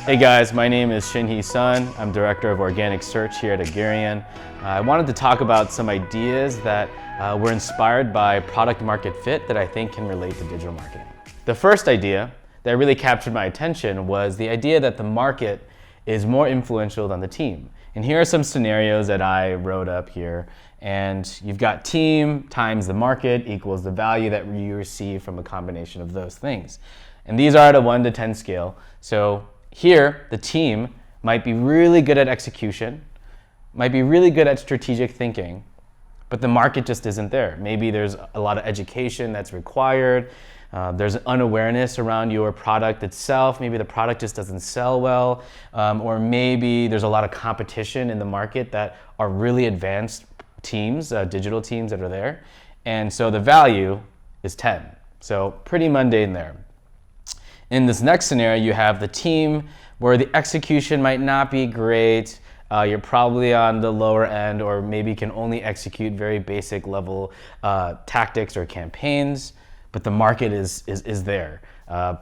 Hey guys, my name is Shinhee Son. I'm Director of Organic Search here at Augurian. I wanted to talk about some ideas that were inspired by product market fit that I think can relate to digital marketing. The first idea that really captured my attention was the idea that the market is more influential than the team. And here are some scenarios that I wrote up here. And you've got team times the market equals the value that you receive from a combination of those things. And these are at a 1 to 10 scale. So here, the team might be really good at execution, might be really good at strategic thinking, but the market just isn't there. Maybe there's a lot of education that's required. There's an unawareness around your product itself. Maybe the product just doesn't sell well, or maybe there's a lot of competition in the market that are really advanced teams, digital teams that are there. And so the value is 10. So pretty mundane there. In this next scenario, you have the team where the execution might not be great. You're probably on the lower end, or maybe can only execute very basic level tactics or campaigns, but the market is there.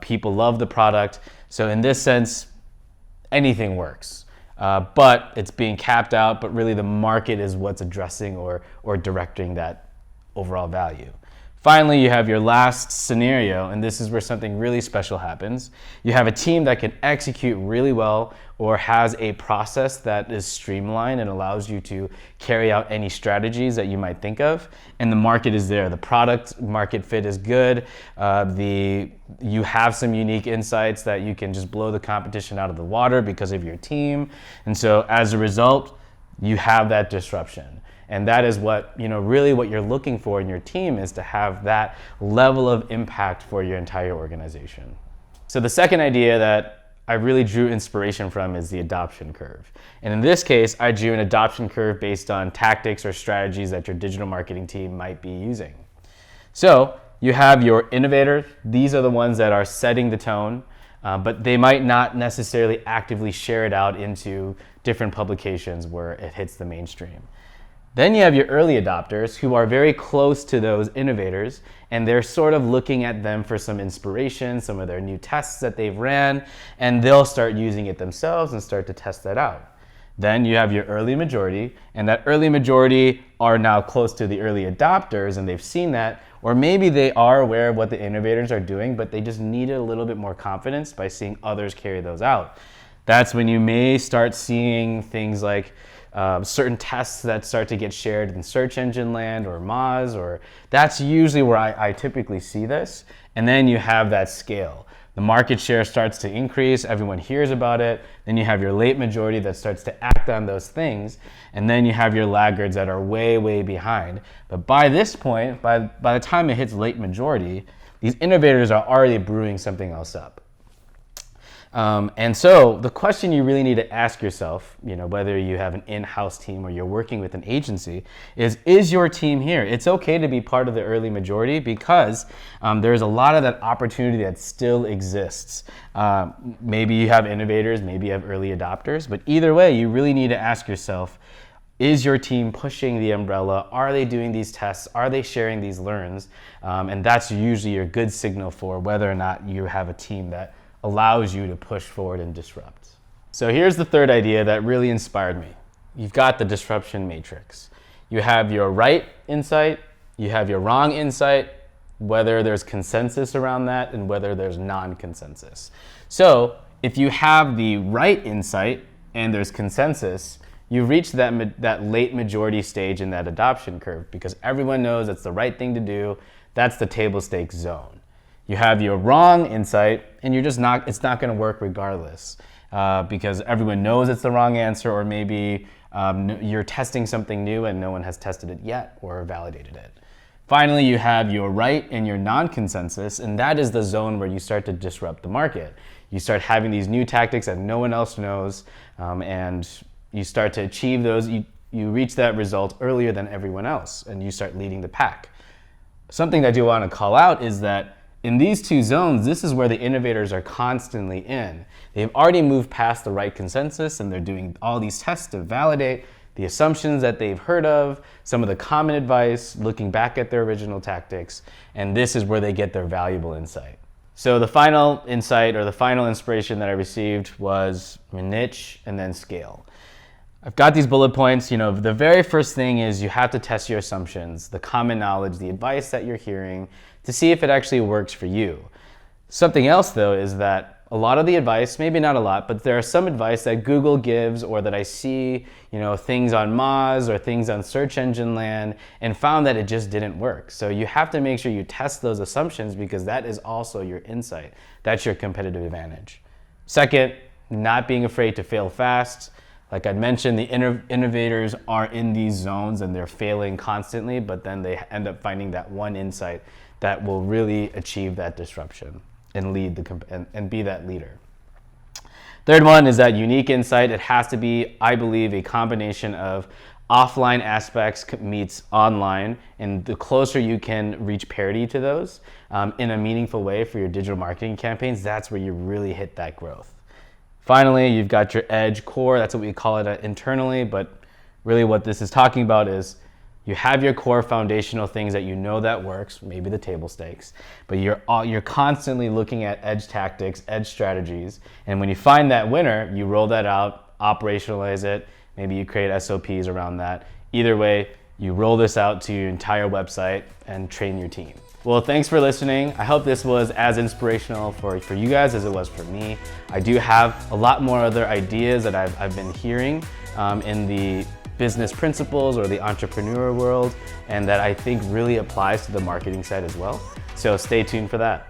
People love the product. So in this sense, anything works. But it's being capped out, but really the market is what's addressing or directing that overall value. Finally, you have your last scenario, and this is where something really special happens. You have a team that can execute really well or has a process that is streamlined and allows you to carry out any strategies that you might think of, and the market is there. The product market fit is good. You have some unique insights that you can just blow the competition out of the water because of your team, and so as a result, you have that disruption. And that is what, really what you're looking for in your team, is to have that level of impact for your entire organization. So the second idea that I really drew inspiration from is the adoption curve. And in this case, I drew an adoption curve based on tactics or strategies that your digital marketing team might be using. So you have your innovators. These are the ones that are setting the tone, but they might not necessarily actively share it out into different publications where it hits the mainstream. Then you have your early adopters who are very close to those innovators, and they're sort of looking at them for some inspiration, some of their new tests that they've ran, and they'll start using it themselves and start to test that out. Then you have your early majority, and that early majority are now close to the early adopters, and they've seen that, or maybe they are aware of what the innovators are doing, but they just needed a little bit more confidence by seeing others carry those out. That's when you may start seeing things like certain tests that start to get shared in search engine land or Moz, or that's usually where I typically see this. And then you have that scale. The market share starts to increase, everyone hears about it, then you have your late majority that starts to act on those things, and then you have your laggards that are way, way behind. But by this point, by the time it hits late majority, these innovators are already brewing something else up. And so the question you really need to ask yourself, whether you have an in-house team or you're working with an agency, is your team here? It's okay to be part of the early majority because there's a lot of that opportunity that still exists. Maybe you have innovators, maybe you have early adopters, but either way, you really need to ask yourself, is your team pushing the umbrella? Are they doing these tests? Are they sharing these learns? And that's usually your good signal for whether or not you have a team that allows you to push forward and disrupt. So here's the third idea that really inspired me. You've got the disruption matrix. You have your right insight, you have your wrong insight, whether there's consensus around that and whether there's non-consensus. So if you have the right insight and there's consensus, you've reached that late majority stage in that adoption curve because everyone knows it's the right thing to do. That's the table stakes zone. You have your wrong insight, and it's not going to work regardless because everyone knows it's the wrong answer, or maybe you're testing something new and no one has tested it yet or validated it. Finally, you have your right and your non-consensus, and that is the zone where you start to disrupt the market. You start having these new tactics that no one else knows, and you start to achieve those. You reach that result earlier than everyone else, and you start leading the pack. Something that I do want to call out is that in these two zones, this is where the innovators are constantly in. They've already moved past the right consensus and they're doing all these tests to validate. the assumptions that they've heard of, some of the common advice, looking back at their original tactics, and this is where they get their valuable insight. So the final insight or the final inspiration that I received was niche and then scale. I've got these bullet points. The very first thing is you have to test your assumptions, the common knowledge, the advice that you're hearing, to see if it actually works for you. Something else though is that a lot of the advice, maybe not a lot, but there are some advice that Google gives or that I see, things on Moz or things on search engine land, and found that it just didn't work. So you have to make sure you test those assumptions, because that is also your insight. That's your competitive advantage. Second, not being afraid to fail fast. Like I mentioned, the innovators are in these zones and they're failing constantly, but then they end up finding that one insight that will really achieve that disruption and and be that leader. Third one is that unique insight. It has to be, I believe, a combination of offline aspects meets online, and the closer you can reach parity to those in a meaningful way for your digital marketing campaigns, that's where you really hit that growth. Finally, you've got your edge core. That's what we call it internally, but really what this is talking about is you have your core foundational things that that works, maybe the table stakes, but you're constantly looking at edge tactics, edge strategies, and when you find that winner, you roll that out, operationalize it, maybe you create SOPs around that. Either way, you roll this out to your entire website and train your team. Well, thanks for listening. I hope this was as inspirational for you guys as it was for me. I do have a lot more other ideas that I've been hearing in the business principles or the entrepreneur world, and that I think really applies to the marketing side as well. So stay tuned for that.